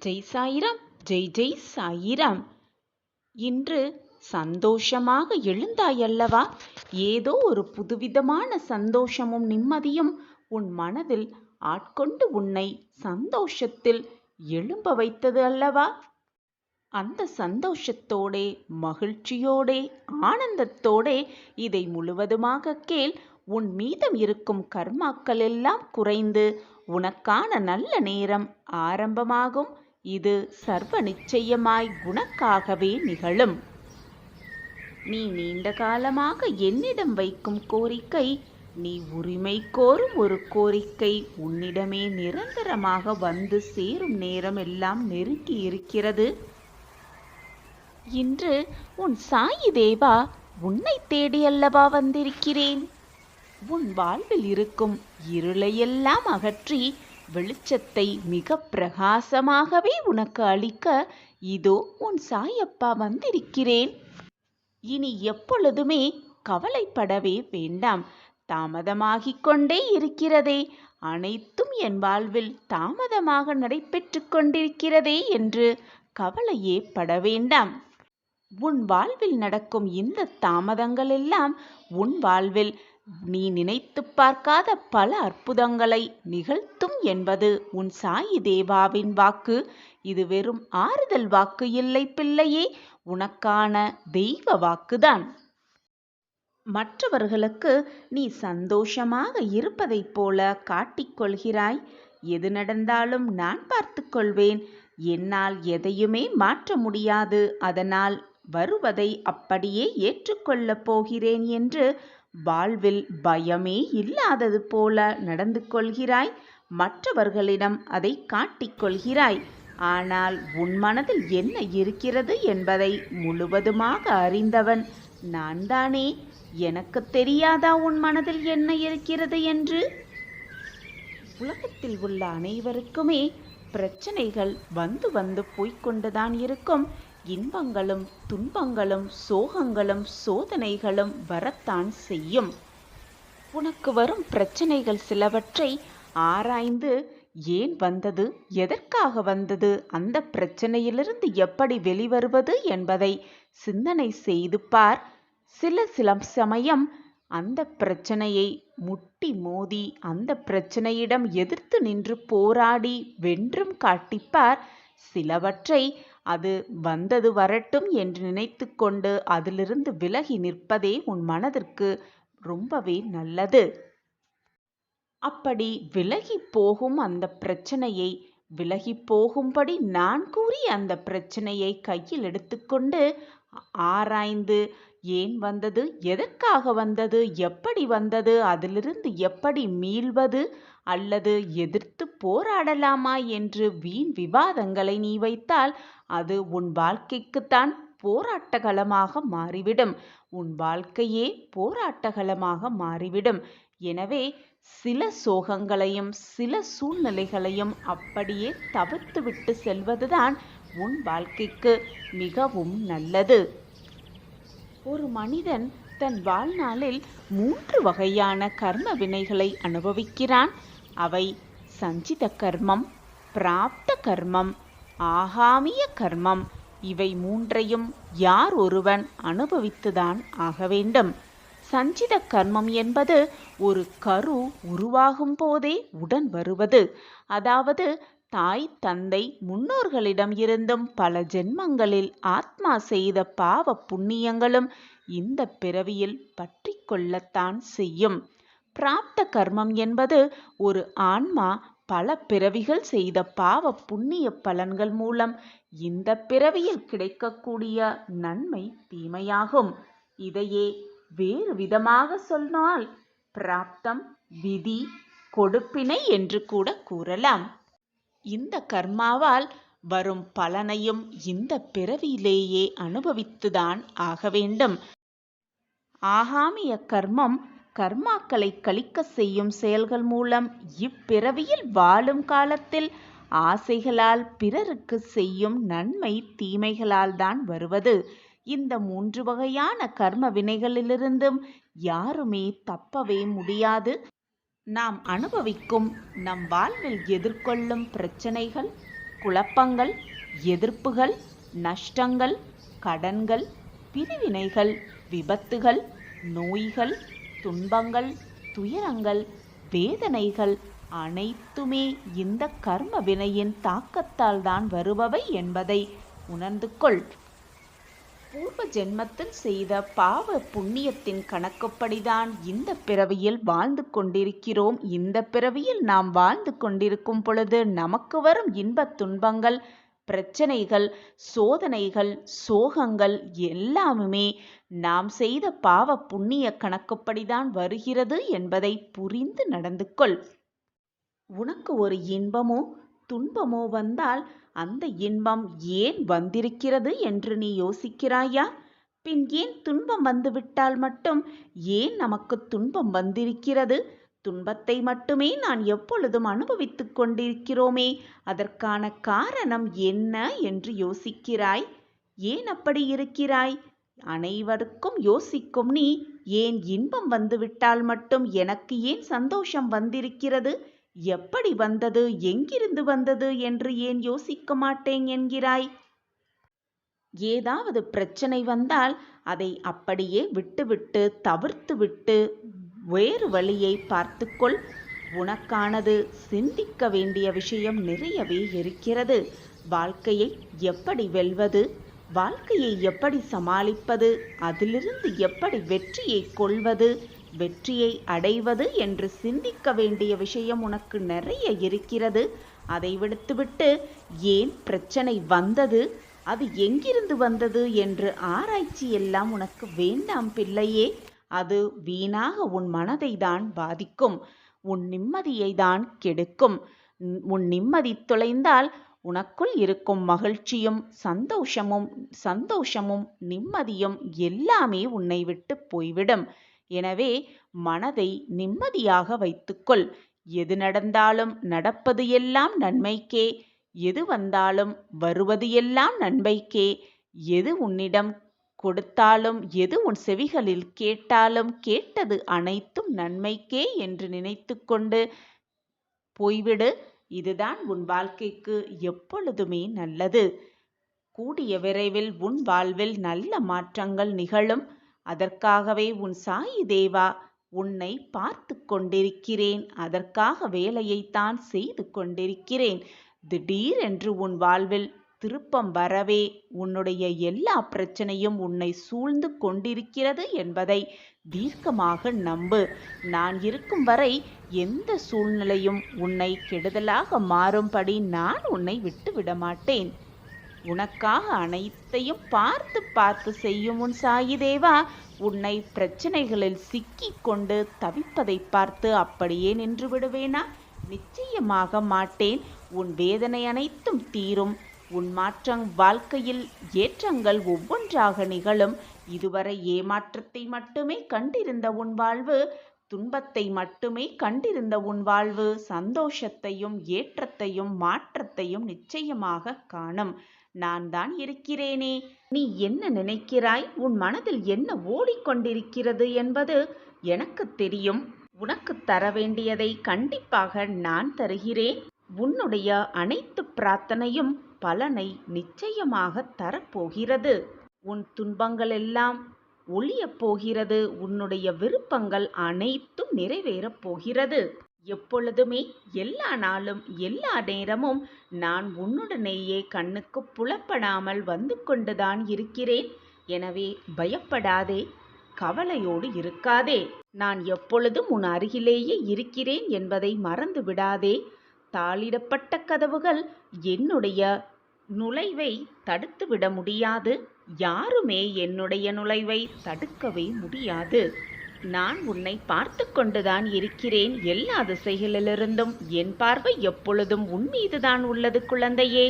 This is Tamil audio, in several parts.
ஜெய் சாயிராம். ஜெய் ஜெய் சாயிராம். இன்று சந்தோஷமாக எழுந்தாயல்லவா? ஏதோ ஒரு புதுவிதமான சந்தோஷமும் நிம்மதியும் உன் மனதில் ஆட்கொண்டு உன்னை சந்தோஷத்தில் எழும்ப வைத்தது அல்லவா? அந்த சந்தோஷத்தோடே, மகிழ்ச்சியோடே, ஆனந்தத்தோடே இதை முழுவதுமாக கேள். உன் மீதம் இருக்கும் கர்மாக்கள் எல்லாம் குறைந்து உனக்கான நல்ல நேரம் ஆரம்பமாகும். இது சர்வ நிச்சயமாய் உனக்காகவே நிகழும். நீ நீண்ட காலமாக என்னிடம் வைக்கும் கோரிக்கை, நீ உரிமை கோரும் ஒரு கோரிக்கை உன்னிடமே நிரந்தரமாக வந்து சேரும் நேரம் எல்லாம் நெருங்கி இருக்கிறது. இன்று உன் சாயி தேவா உன்னை தேடியல்லவா வந்திருக்கிறேன். உன் வாழ்வில் இருக்கும் இருளையெல்லாம் அகற்றி வெளிச்சத்தை மிக பிரகாசமாகவே உனக்கு அளிக்க இதோ உன் சாயப்பா வந்திருக்கிறேன். இனி எப்பொழுதுமே கவலைப்படவே வேண்டாம். தாமதமாகிக் கொண்டே இருக்கிறதே, அனைத்தும் என் வாழ்வில் தாமதமாக நடைபெற்று கொண்டிருக்கிறதே என்று கவலையே பட வேண்டாம். உன் வாழ்வில் நடக்கும் இந்த தாமதங்கள் எல்லாம் உன் வாழ்வில் நீ நினைத்து பார்க்காத பல அற்புதங்களை நிகழ்த்தும் என்பது உன் சாயி தேவாவின் வாக்கு. இது வெறும் ஆறுதல் வாக்கு இல்லை பிள்ளையே, உனக்கான தெய்வ வாக்குதான். மற்றவர்களுக்கு நீ சந்தோஷமாக இருப்பதைப் போல காட்டிக்கொள்கிறாய். எது நடந்தாலும் நான் பார்த்து கொள்வேன், என்னால் எதையுமே மாற்ற முடியாது, அதனால் வருவதை அப்படியே ஏற்றுக்கொள்ளப் போகிறேன் என்று வாழ்வில் பயமே இல்லாதது போல நடந்து கொள்கிறாய். மற்றவர்களிடம் அதை காட்டிக்கொள்கிறாய். ஆனால் உன் மனதில் என்ன இருக்கிறது என்பதை முழுவதுமாக அறிந்தவன் நான் தானே. எனக்கு தெரியாதா உன் மனதில் என்ன இருக்கிறது என்று? உலகத்தில் உள்ள அனைவருக்குமே பிரச்சனைகள் வந்து வந்து போய்கொண்டுதான் இருக்கும். இன்பங்களும் துன்பங்களும் சோகங்களும் சோதனைகளும் வரத்தான் செய்யும். உனக்கு வரும் பிரச்சனைகள் சிலவற்றை ஆராய்ந்து ஏன் வந்தது, எதற்காக வந்தது, அந்த பிரச்சனையிலிருந்து எப்படி வெளிவருவது என்பதை சிந்தனை செய்து பார். சில சமயம் அந்த பிரச்சனையை முட்டி மோதி அந்த பிரச்சனையிடம் எதிர்த்து நின்று போராடி வென்றும் காட்டிப்பார். சிலவற்றை அது வந்தது வரட்டும் என்று நினைத்து கொண்டு அதிலிருந்து விலகி நிற்பதே உன் மனதிற்கு ரொம்பவே நல்லது. அப்படி விலகி போகும் அந்த பிரச்சனையை விலகி போகும்படி நான் கூறிய அந்த பிரச்சனையை கையில் எடுத்துக்கொண்டு ஆராய்ந்து ஏன் வந்தது, எதற்காக வந்தது, எப்படி வந்தது, அதிலிருந்து எப்படி மீள்வது அல்லது எதிர்த்து போராடலாமா என்று வீண் விவாதங்களை நீ வைத்தால் அது உன் வாழ்க்கைக்குத்தான் போராட்டகளமாக மாறிவிடும். உன் வாழ்க்கையே போராட்டகளமாக மாறிவிடும். எனவே சில சோகங்களையும் சில சூழ்நிலைகளையும் அப்படியே தவிர்த்துவிட்டு செல்வதுதான் உன் வாழ்க்கைக்கு மிகவும் நல்லது. ஒரு மனிதன் தன் வாழ்நாளில் 3 வகையான கர்ம வினைகளை அனுபவிக்கிறான். அவை சஞ்சித கர்மம், பிராப்த கர்மம், ஆகாமிய கர்மம். இவை 3ஐயும் யார் ஒருவன் அனுபவித்துதான் ஆக வேண்டும். சஞ்சித கர்மம் என்பது ஒரு கரு உருவாகும் போதே உடன் வருவது. அதாவது தாய் தந்தை முன்னோர்களிடம் இருந்தும் பல ஜென்மங்களில் ஆத்மா செய்த பாவ புண்ணியங்களும் இந்த பிறவியில் பற்றி கொள்ளத்தான் செய்யும். பிராப்த கர்மம் என்பது ஒரு ஆன்மா பல பிறவிகள் செய்த பாவ புண்ணிய பலன்கள் மூலம் இந்த பிறவியில் கிடைக்கக்கூடிய நன்மை தீமையாகும். இதையே வேறு விதமாக சொன்னால் பிராப்தம், விதி, கொடுப்பினை என்று கூட கூறலாம். இந்த கர்மாவால் வரும் பலனையும் இந்த பிறவியிலேயே அனுபவித்துதான் ஆக வேண்டும். ஆகாமிய கர்மம் கர்மாக்களை கழிக்க செய்யும் செயல்கள் மூலம் இப்பிறவியில் வாழும் காலத்தில் ஆசைகளால் பிறருக்கு செய்யும் நன்மை தீமைகளால் தான் வருவது. இந்த 3 வகையான கர்ம வினைகளிலிருந்தும் யாருமே தப்பவே முடியாது. நாம் அனுபவிக்கும் நம் வாழ்வில் எதிர்கொள்ளும் பிரச்சனைகள் குழப்பங்கள், எதிர்ப்புகள், நஷ்டங்கள், கடன்கள், பிரிவினைகள், விபத்துகள், நோய்கள், துன்பங்கள், துயரங்கள், வேதனைகள் அனைத்துமே இந்த கர்ம வினையின் தாக்கத்தால் தான் வருபவை என்பதை உணர்ந்து கொள். பூர்வ ஜென்மத்தில் செய்த பாவ புண்ணியத்தின் கணக்குப்படிதான் இந்த பிறவியில் வாழ்ந்து கொண்டிருக்கிறோம். இந்த பிறவியில் நாம் வாழ்ந்து கொண்டிருக்கும் பொழுது நமக்கு வரும் இன்பத் துன்பங்கள், பிரச்சனைகள், சோதனைகள், சோகங்கள் எல்லாமே நாம் செய்த பாவ புண்ணிய கணக்குப்படிதான் வருகிறது என்பதை புரிந்து நடந்து கொள். உனக்கு ஒரு இன்பமோ துன்பமோ வந்தால் அந்த இன்பம் ஏன் வந்திருக்கிறது என்று நீ யோசிக்கிறாயா? பின் ஏன் துன்பம் வந்துவிட்டால் மட்டும் ஏன் நமக்கு துன்பம் வந்திருக்கிறது? துன்பத்தை மட்டுமே நான் எப்பொழுதும் அனுபவித்துக் கொண்டிருக்கிறோமே, அதற்கான காரணம் என்ன என்று யோசிக்கிறாய்? ஏன் அப்படி இருக்கிறாய்? அனைவருக்கும் யோசிக்கும் நீ ஏன் இன்பம் வந்துவிட்டால் மட்டும் எனக்கு ஏன் சந்தோஷம் வந்திருக்கிறது, எப்படி வந்தது, எங்கிருந்து வந்தது என்று ஏன் யோசிக்க மாட்டேன் என்கிறாய்? ஏதாவது பிரச்சனை வந்தால் அதை அப்படியே விட்டுவிட்டு தவிர்த்துவிட்டு வேறு வழியை பார்த்துக்கொள். உனக்கானது சிந்திக்க வேண்டிய விஷயம் நிறையவே இருக்கிறது. வாழ்க்கையை எப்படி வெல்வது, வாழ்க்கையை எப்படி சமாளிப்பது, அதிலிருந்து எப்படி வெற்றியை கொள்வது, வெற்றியை அடைவது என்று சிந்திக்க வேண்டிய விஷயம் உனக்கு நிறைய இருக்கிறது. அதை விடுத்துவிட்டு ஏன் பிரச்சனை வந்தது, அது எங்கிருந்து வந்தது என்று ஆராய்ச்சி எல்லாம் உனக்கு வேண்டாம் பிள்ளையே. அது வீணாக உன் மனதை தான் பாதிக்கும், உன் நிம்மதியை தான் கெடுக்கும். உன் நிம்மதி தொலைந்தால் உனக்குள் இருக்கும் மகிழ்ச்சியும் சந்தோஷமும் நிம்மதியும் எல்லாமே உன்னை விட்டு போய்விடும். எனவே மனதை நிம்மதியாக வைத்துக்கொள். எது நடந்தாலும் நடப்பது எல்லாம் நன்மைக்கே, எது வந்தாலும் வருவது எல்லாம் நன்மைக்கே, எது உன்னிடம் கொடுத்தாலும் எது உன் செவிகளில் கேட்டாலும் கேட்டது அனைத்தும் நன்மைக்கே என்று நினைத்து கொண்டு போய்விடு. இதுதான் உன் வாழ்க்கைக்கு எப்பொழுதுமே நல்லது. கூடிய விரைவில் உன் வாழ்வில் நல்ல மாற்றங்கள் நிகழும். அதற்காகவே உன் சாயி தேவா உன்னை பார்த்து கொண்டிருக்கிறேன். அதற்காக வேலையைத்தான் செய்து கொண்டிருக்கிறேன். திடீரென்று உன் வாழ்வில் திருப்பம் வரவே உன்னுடைய எல்லா பிரச்சனையும் உன்னை சூழ்ந்து கொண்டிருக்கிறது என்பதை தீர்க்கமாக நம்பு. நான் இருக்கும் வரை எந்த சூழ்நிலையும் உன்னை கெடுதலாக மாறும்படி நான் உன்னை விட்டுவிட மாட்டேன். உனக்காக அனைத்தையும் பார்த்து பார்த்து செய்யும் உன் சாயி தேவா உன்னை பிரச்சனைகளில் சிக்கி கொண்டு தவிப்பதை பார்த்து அப்படியே நின்று விடுவேனா? நிச்சயமாக மாட்டேன். உன் வேதனை அனைத்தும் தீரும். உன் வாழ்க்கையில் ஏற்றங்கள் ஒவ்வொன்றாக நிகழும். இதுவரை ஏமாற்றத்தை மட்டுமே கண்டிருந்த உன் வாழ்வு, துன்பத்தை மட்டுமே கண்டிருந்த உன் வாழ்வு சந்தோஷத்தையும் ஏற்றத்தையும் மாற்றத்தையும் நிச்சயமாக காணும். நான் தான் இருக்கிறேனே. நீ என்ன நினைக்கிறாய், உன் மனதில் என்ன ஓடிக்கொண்டிருக்கிறது என்பது எனக்கு தெரியும். உனக்கு தர வேண்டியதை கண்டிப்பாக நான் தருகிறேன். உன்னுடைய அனைத்து பிரார்த்தனையும் பலனை நிச்சயமாக தரப்போகிறது. உன் துன்பங்கள் எல்லாம் ஒழியப் போகிறது. உன்னுடைய விருப்பங்கள் அனைத்தும் நிறைவேறப் போகிறது. எப்பொழுதுமே எல்லா நாளும் எல்லா நேரமும் நான் உன்னுடனேயே கண்ணுக்கு புலப்படாமல் வந்து கொண்டுதான் இருக்கிறேன். எனவே பயப்படாதே, கவலையோடு இருக்காதே. நான் எப்பொழுதும் உன் அருகிலேயே இருக்கிறேன் என்பதை மறந்து விடாதே. தாளிடப்பட்ட கதவுகள் என்னுடைய நுழைவை தடுத்து விட முடியாது. யாருமே என்னுடைய நுழைவை தடுக்கவே முடியாது. நான் உன்னை பார்த்து கொண்டுதான் இருக்கிறேன். எல்லா திசைகளிலிருந்தும் என் பார்வை எப்பொழுதும் உன் மீதுதான் உள்ளது குழந்தையே.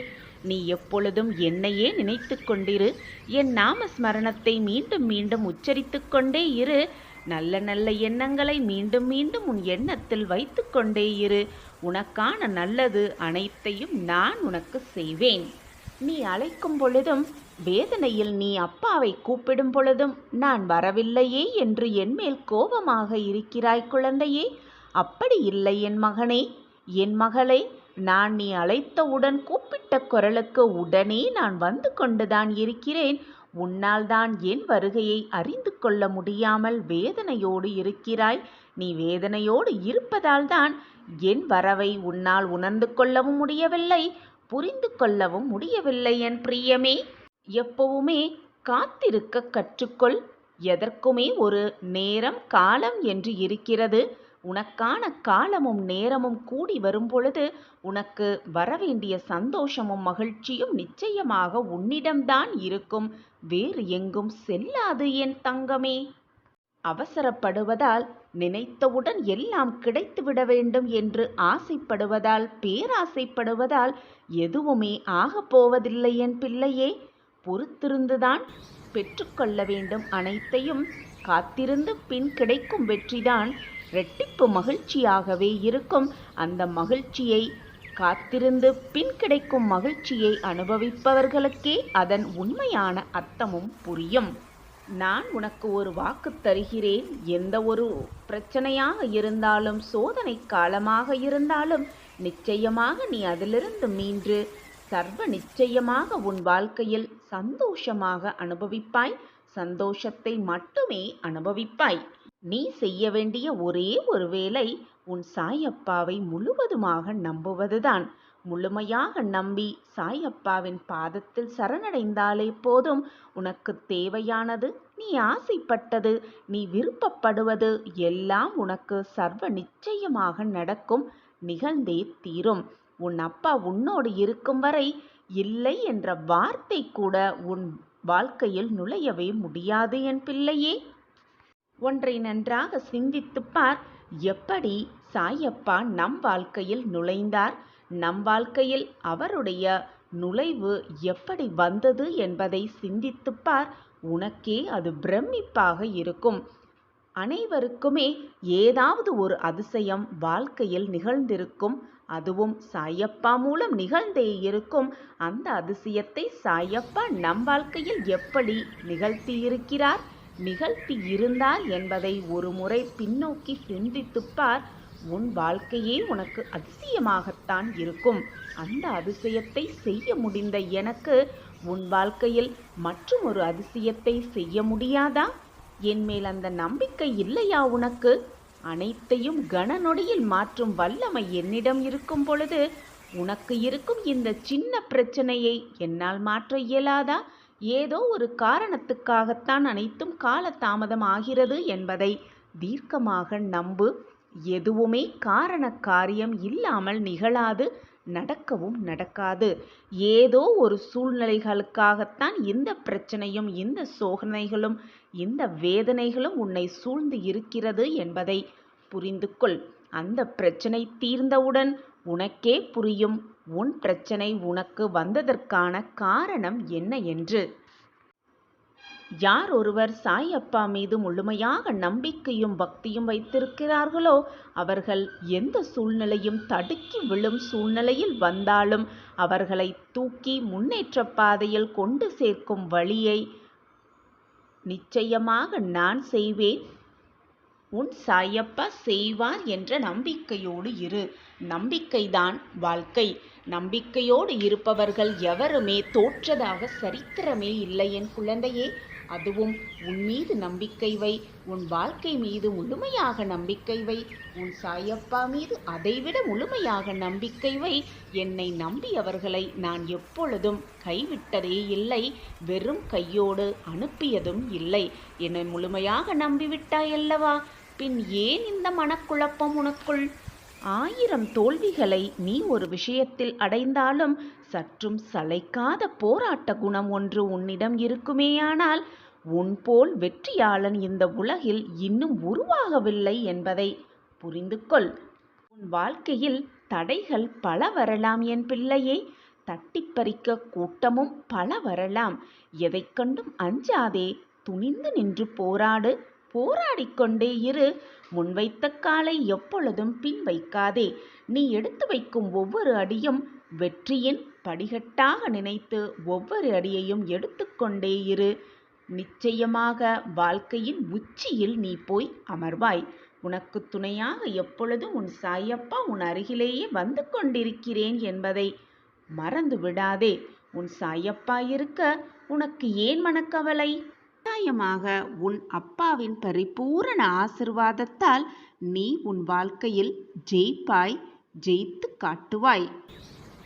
நீ எப்பொழுதும் என்னையே நினைத்து கொண்டிரு. என் நாமஸ்மரணத்தை மீண்டும் மீண்டும் உச்சரித்து கொண்டே இரு. நல்ல நல்ல எண்ணங்களை மீண்டும் மீண்டும் உன் எண்ணத்தில் வைத்து கொண்டே இரு. உனக்கான நல்லது அனைத்தையும் நான் உனக்கு செய்வேன். நீ அழைக்கும் பொழுதும் வேதனையில் நீ அப்பாவை கூப்பிடும் பொழுதும் நான் வரவில்லையே என்று என்மேல் கோபமாக இருக்கிறாய் குழந்தையே. அப்படி இல்லை என் மகனே, என் மகளே. நான் நீ அழைத்தவுடன் கூப்பிட்ட குரலுக்கு உடனே நான் வந்து கொண்டுதான் இருக்கிறேன். உன்னால் தான் என் வருகையை அறிந்து கொள்ள முடியாமல் வேதனையோடு இருக்கிறாய். நீ வேதனையோடு இருப்பதால் தான் என் வரவை உன்னால் உணர்ந்து கொள்ளவும் முடியவில்லை, புரிந்து கொள்ளவும் முடியவில்லை. என் பிரியமே, எப்பவுமே காத்திருக்க கற்றுக்கொள். எதற்குமே ஒரு நேரம் காலம் என்று இருக்கிறது. உனக்கான காலமும் நேரமும் கூடி வரும் பொழுது உனக்கு வரவேண்டிய சந்தோஷமும் மகிழ்ச்சியும் நிச்சயமாக உன்னிடம்தான் இருக்கும், வேறு எங்கும் செல்லாது என் தங்கமே. அவசரப்படுவதால், நினைத்தவுடன் எல்லாம் கிடைத்துவிட வேண்டும் என்று ஆசைப்படுவதால், பேராசைப்படுவதால் எதுவுமே ஆகப்போவதில்லை என் பிள்ளையே. பொறுத்திருந்துதான் பெற்றுக்கொள்ள வேண்டும் அனைத்தையும். காத்திருந்து பின் கிடைக்கும் வெற்றிதான் இரட்டிப்பு மகிழ்ச்சியாகவே இருக்கும். அந்த மகிழ்ச்சியை, காத்திருந்து பின் கிடைக்கும் மகிழ்ச்சியை அனுபவிப்பவர்களுக்கே அதன் உண்மையான அர்த்தமும் புரியும். நான் உனக்கு ஒரு வாக்கு தருகிறேன். எந்த ஒரு பிரச்சனையாக இருந்தாலும், சோதனை காலமாக இருந்தாலும், நிச்சயமாக நீ அதிலிருந்து மீண்டு சர்வ நிச்சயமாக உன் வாழ்க்கையில் சந்தோஷமாக அனுபவிப்பாய். சந்தோஷத்தை மட்டுமே அனுபவிப்பாய். நீ செய்ய வேண்டிய ஒரே ஒரு வேலை உன் சாயப்பாவை முழுவதுமாக நம்புவதுதான். முழுமையாக நம்பி சாயப்பாவின் பாதத்தில் சரணடைந்தாலே போதும். உனக்கு தேவையானது, நீ ஆசைப்பட்டது, நீ விருப்பப்படுவது எல்லாம் உனக்கு சர்வ நிச்சயமாக நடக்கும், நிகழ்ந்தே தீரும். உன் அப்பா உன்னோடு இருக்கும் வரை இல்லை என்ற வார்த்தை கூட உன் வாழ்க்கையில் நுழையவே முடியாது என் பிள்ளையே. ஒன்றை நன்றாக சிந்தித்துப் பார். எப்படி சாயப்பா நம் வாழ்க்கையில் நுழைந்தார், நம் வாழ்க்கையில் அவருடைய நுழைவு எப்படி வந்தது என்பதை சிந்தித்துப் பார். உனக்கே அது பிரமிப்பாக இருக்கும். அனைவருக்குமே ஏதாவது ஒரு அதிசயம் வாழ்க்கையில் நிகழ்ந்திருக்கும். அதுவும் சாயப்பா மூலம் நிகழ்ந்தே இருக்கும். அந்த அதிசயத்தை சாயப்பா நம் வாழ்க்கையில் எப்படி நிகழ்த்தியிருக்கிறார், நிகழ்த்தி இருந்தார் என்பதை ஒரு முறை பின்னோக்கி சிந்தித்துப் பார். உன் வாழ்க்கையே உனக்கு அதிசயமாகத்தான் இருக்கும். அந்த அதிசயத்தை செய்ய முடிந்த எனக்கு உன் வாழ்க்கையில் மற்றும் ஒரு அதிசயத்தை செய்ய முடியாதா? என்மேல் அந்த நம்பிக்கை இல்லையா உனக்கு? அனைத்தையும் கணநொடியில் மாற்றும் வல்லமை என்னிடம் இருக்கும் பொழுது உனக்கு இருக்கும் இந்த சின்ன பிரச்சனையை என்னால் மாற்ற இயலாதா? ஏதோ ஒரு காரணத்துக்காகத்தான் அனைத்தும் காலதாமதம் ஆகிறது என்பதை தீர்க்கமாக நம்பு. எதுவுமே காரண காரியம் இல்லாமல் நிகழாது, நடக்கவும் நடக்காது. ஏதோ ஒரு சூழ்நிலைகளுக்காகத்தான் இந்த பிரச்சனையும், இந்த சோதனைகளும், இந்த வேதனைகளும் உன்னை சூழ்ந்து இருக்கிறது என்பதை புரிந்து கொள். அந்த பிரச்சனை தீர்ந்தவுடன் உனக்கே புரியும் உன் பிரச்சனை உனக்கு வந்ததற்கான காரணம் என்ன என்று. யார் ஒருவர் சாயப்பா மீது முழுமையாக நம்பிக்கையும் பக்தியும் வைத்திருக்கிறார்களோ அவர்கள் எந்த சூழ்நிலையும், தடுக்கி விழும் சூழ்நிலையில் வந்தாலும் அவர்களை தூக்கி முன்னேற்ற பாதையில் கொண்டு சேர்க்கும் வழியை நிச்சயமாக நான் செய்வேன், உன் சாயப்பா செய்வார் என்ற நம்பிக்கையோடு இரு. நம்பிக்கைதான் வாழ்க்கை. நம்பிக்கையோடு இருப்பவர்கள் எவருமே தோற்றதாக சரித்திரமே இல்லை என் குழந்தையே. அதுவும் உன் மீது நம்பிக்கை வை. உன் வாழ்க்கை மீது முழுமையாக நம்பிக்கை வை. உன் சாயப்பா மீது அதைவிட முழுமையாக நம்பிக்கை வை. என்னை நம்பியவர்களை நான் எப்பொழுதும் கைவிட்டதே இல்லை, வெறும் கையோடு அனுப்பியதும் இல்லை. என்னை முழுமையாக நம்பிவிட்டாயல்லவா, பின் ஏன் இந்த மனக்குழப்பம் உனக்குள்? 1000 தோல்விகளை நீ ஒரு விஷயத்தில் அடைந்தாலும் சற்றும் சளைக்காத போராட்ட குணம் ஒன்று உன்னிடம் இருக்குமேயானால் உன்போல் வெற்றியாளன் இந்த உலகில் இன்னும் உருவாகவில்லை என்பதை புரிந்து கொள். உன் வாழ்க்கையில் தடைகள் பல வரலாம் என் பிள்ளையே. தட்டிப்பறிக்க கூட்டமும் பல வரலாம். எதைக் கண்டும் அஞ்சாதே, துணிந்து நின்று போராடு. போராடிக்கொண்டே இரு. முன்வைத்த காலை எப்பொழுதும் பின் வைக்காதே. நீ எடுத்து வைக்கும் ஒவ்வொரு அடியும் வெற்றியின் படிகட்டாக நினைத்து ஒவ்வொரு அடியையும் எடுத்துக்கொண்டே இரு. நிச்சயமாக வாழ்க்கையின் உச்சியில் நீ போய் அமர்வாய். உனக்கு துணையாக எப்பொழுதும் உன் சாயப்பா உன் அருகிலேயே வந்து கொண்டிருக்கிறேன் என்பதை மறந்து விடாதே. உன் சாயப்பா இருக்க உனக்கு ஏன் மனக்கவலை? கட்டாயமாக உன் அப்பாவின் பரிபூரண ஆசிர்வாதத்தால் நீ உன் வாழ்க்கையில் ஜெயிப்பாய், ஜெயித்து காட்டுவாய்.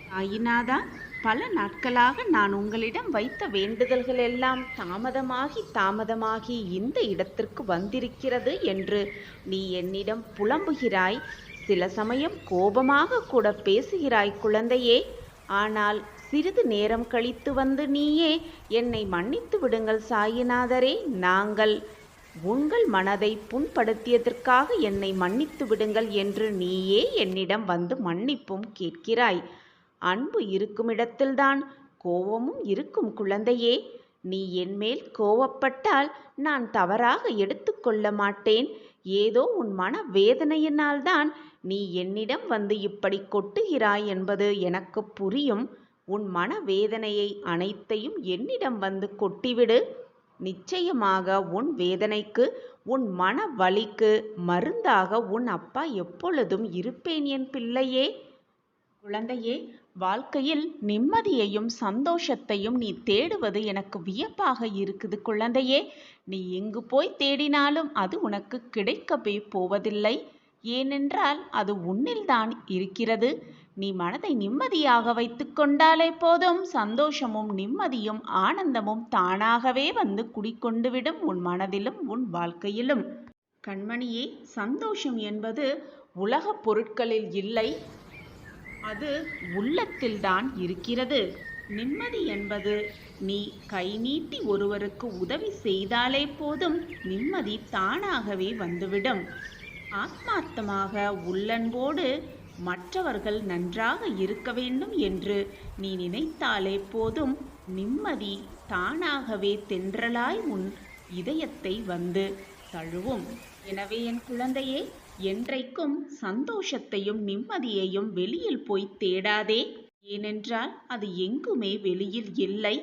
சாயிநாதா, பல நாட்களாக நான் உங்களிடம் வைத்த வேண்டுதல்கள் எல்லாம் தாமதமாகி இந்த இடத்திற்கு வந்திருக்கிறது என்று நீ என்னிடம் புலம்புகிறாய். சில சமயம் கோபமாக கூட பேசுகிறாய் குழந்தையே. ஆனால் சிறிது நேரம் கழித்து வந்து நீயே என்னை மன்னித்து விடுங்கள் சாயிநாதரே, நாங்கள் உங்கள் மனதை புண்படுத்தியதற்காக என்னை மன்னித்து விடுங்கள் என்று நீயே என்னிடம் வந்து மன்னிப்பும் கேட்கிறாய். அன்பு இருக்கும் இடத்தில்தான் கோபமும் இருக்கும் குழந்தையே. நீ என்மேல் கோபப்பட்டால் நான் தவறாக எடுத்துக்கொள்ள மாட்டேன். ஏதோ உன் மன வேதனையினால்தான் நீ என்னிடம் வந்து இப்படி கொட்டுகிறாய் என்பது எனக்கு புரியும். உன் மன வேதனையை அனைத்தையும் என்னிடம் வந்து கொட்டிவிடு. நிச்சயமாக உன் வேதனைக்கு, உன் மன வலிக்கு மருந்தாக உன் அப்பா எப்பொழுதும் இருப்பேன் என் பிள்ளையே. குழந்தையே, வாழ்க்கையில் நிம்மதியையும் சந்தோஷத்தையும் நீ தேடுவது எனக்கு வியப்பாக இருக்குது குழந்தையே. நீ எங்கு போய் தேடினாலும் அது உனக்கு கிடைக்கவே போவதில்லை. ஏனென்றால் அது உன்னில்தான் இருக்கிறது. நீ மனதை நிம்மதியாக வைத்து கொண்டாலே போதும், சந்தோஷமும் நிம்மதியும் ஆனந்தமும் தானாகவே வந்து குடிக்கொண்டுவிடும் உன் மனதிலும் உன் வாழ்க்கையிலும். கண்மணியே, சந்தோஷம் என்பது உலக பொருட்களில் இல்லை, அது உள்ளத்தில்தான் இருக்கிறது. நிம்மதி என்பது நீ கை நீட்டி ஒருவருக்கு உதவி செய்தாலே போதும், நிம்மதி தானாகவே வந்துவிடும். ஆத்மார்த்தமாக உள்ளன்போடு மற்றவர்கள் நன்றாக இருக்க வேண்டும் என்று நீ நினைத்தாலே போதும், நிம்மதி தானாகவே தென்றலாய் உன் இதயத்தை வந்து தழுவும். எனவே என் குழந்தையே, என்றைக்கும் சந்தோஷத்தையும் நிம்மதியையும் வெளியில் போய் தேடாதே. ஏனென்றால் அது எங்குமே வெளியில் இல்லை.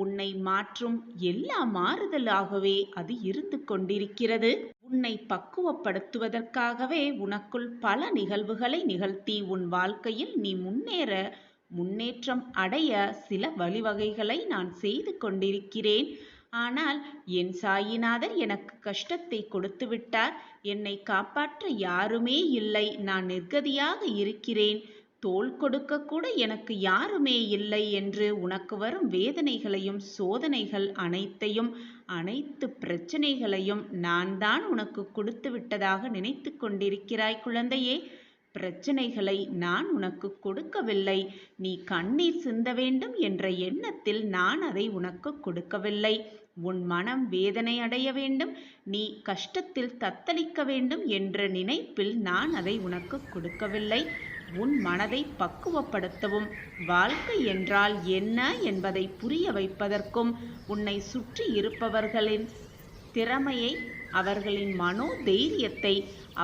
உன்னை மாற்றும் எல்லா மாறுதலாகவே அது இருந்து கொண்டிருக்கிறது. உன்னை பக்குவப்படுத்துவதற்காகவே உனக்குள் பல நிகழ்வுகளை நிகழ்த்தி உன் வாழ்க்கையில் நீ முன்னேற்றம் அடைய சில வழிவகைகளை நான் செய்து கொண்டிருக்கிறேன். ஆனால் என் சாயிநாதர் எனக்கு கஷ்டத்தை கொடுத்து விட்டார். என்னை காப்பாற்ற யாருமே இல்லை. நான் நிர்கதியாக இருக்கிறேன். தோள் கொடுக்க கூட எனக்கு யாருமே இல்லை என்று உனக்கு வரும் வேதனைகளையும் சோதனைகள் அனைத்து பிரச்சனைகளையும் நான் தான் உனக்கு கொடுத்து விட்டதாக நினைத்து கொண்டிருக்கிறாய் குழந்தையே. பிரச்சனைகளை நான் உனக்கு கொடுக்கவில்லை. நீ கண்ணீர் சிந்த வேண்டும் என்ற எண்ணத்தில் நான் அதை உனக்கு கொடுக்கவில்லை. உன் மனம் வேதனை அடைய வேண்டும், நீ கஷ்டத்தில் தத்தளிக்க வேண்டும் என்ற நினைப்பில் நான் அதை உனக்கு கொடுக்கவில்லை. உன் மனதை பக்குவப்படுத்தவும், வாழ்க்கை என்றால் என்ன என்பதை புரிய வைப்பதற்கும், உன்னை சுற்றி இருப்பவர்களின் திறமையை, அவர்களின் மனோதைரியத்தை,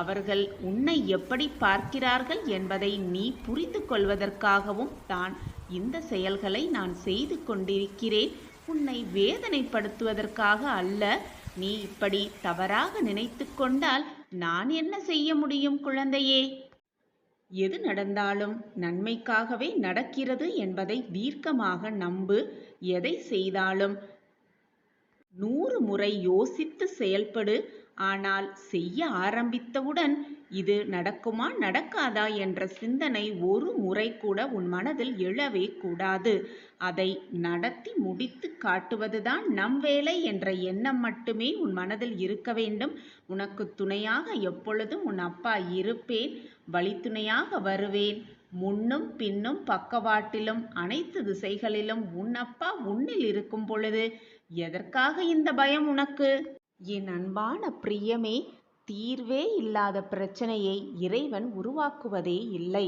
அவர்கள் உன்னை எப்படி பார்க்கிறார்கள் என்பதை நீ புரிந்து கொள்வதற்காகவும் தான் இந்த செயல்களை நான் செய்து கொண்டிருக்கிறேன். உன்னை வேதனைப்படுத்துவதற்காக அல்ல. நீ இப்படி தவறாக நினைத்து கொண்டால் நான் என்ன செய்ய முடியும் குழந்தையே? எது நடந்தாலும் நன்மைக்காகவே நடக்கிறது என்பதை தீர்க்கமாக நம்பு. எதை செய்தாலும் 100 முறை யோசித்து செயல்படு. ஆனால் செய்ய ஆரம்பித்தவுடன் இது நடக்குமா நடக்காதா என்ற சிந்தனை ஒரு முறை கூட உன் மனதில் எழவே கூடாது. அதை நடத்தி முடித்து காட்டுவதுதான் நம் வேலை என்ற எண்ணம் மட்டுமே உன் மனதில் இருக்க வேண்டும். உனக்கு துணையாக எப்பொழுதும் உன் அப்பா இருப்பேன். வழித்துணையாக வருவேன். முன்னும் பின்னும் பக்கவாட்டிலும் அனைத்து திசைகளிலும் உன் அப்பா உன்னில் இருக்கும் பொழுது எதற்காக இந்த பயம் உனக்கு? என் அன்பான பிரியமே, தீர்வே இல்லாத பிரச்சனையை இறைவன் உருவாக்குவதே இல்லை.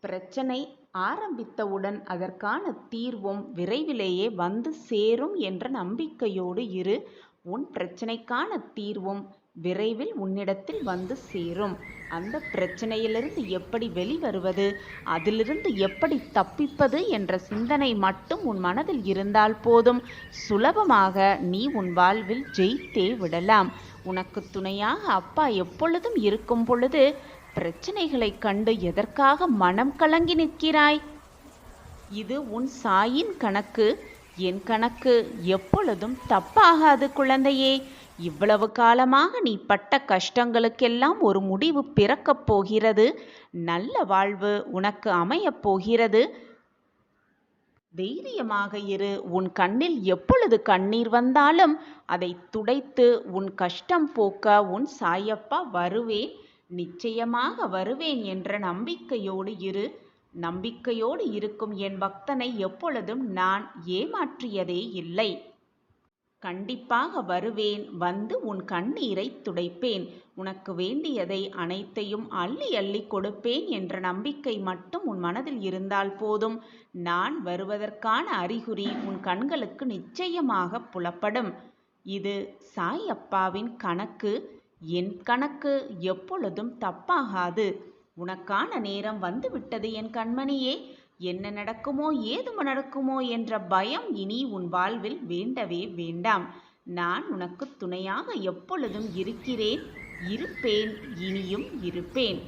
பிரச்சனை ஆரம்பித்தவுடன் அதற்கான தீர்வும் விரைவிலேயே வந்து சேரும் என்ற நம்பிக்கையோடு இரு. உன் பிரச்சனைக்கான தீர்வும் விரைவில் உன்னிடத்தில் வந்து சேரும். அந்த பிரச்சனையிலிருந்து எப்படி வெளிவருவது, அதிலிருந்து எப்படி தப்பிப்பது என்ற சிந்தனை மட்டும் உன் மனதில் இருந்தால் போதும், சுலபமாக நீ உன் வாழ்வில் ஜெயித்தே விடலாம். உனக்கு துணையாக அப்பா எப்பொழுதும் இருக்கும் பொழுது பிரச்சனைகளைக் கண்டு எதற்காக மனம் கலங்கி நிற்கிறாய்? இது உன் சாயின் கணக்கு. என் கணக்கு எப்பொழுதும் தப்பாகாது குழந்தையே. இவ்வளவு காலமாக நீ பட்ட கஷ்டங்களுக்கெல்லாம் ஒரு முடிவு பிறக்கப் போகிறது. நல்ல வாழ்வு உனக்கு அமையப் போகிறது. தைரியமாக இரு. உன் கண்ணில் எப்பொழுது கண்ணீர் வந்தாலும் அதை துடைத்து உன் கஷ்டம் போக்க உன் சாயப்பா வருவேன், நிச்சயமாக வருவேன் என்ற நம்பிக்கையோடு இரு. நம்பிக்கையோடு இருக்கும் என் பக்தனை எப்பொழுதும் நான் ஏமாற்றியதே இல்லை. கண்டிப்பாக வருவேன், வந்து உன் கண்ணீரை துடைப்பேன், உனக்கு வேண்டியதை அனைத்தையும் அள்ளி அள்ளி கொடுப்பேன் என்ற நம்பிக்கை மட்டும் உன் மனதில் இருந்தால் போதும். நான் வருவதற்கான அறிகுறி உன் கண்களுக்கு நிச்சயமாக புலப்படும். இது சாயப்பாவின் கணக்கு. என் கணக்கு எப்பொழுதும் தப்பாகாது. உனக்கான நேரம் வந்துவிட்டது என் கண்மணியே. என்ன நடக்குமோ ஏது நடக்குமோ என்ற பயம் இனி உன் வாழ்வில் வேண்டவே வேண்டாம். நான் உனக்கு துணையாக எப்பொழுதும் இருக்கிறேன், இருப்பேன், இனியும் இருப்பேன்.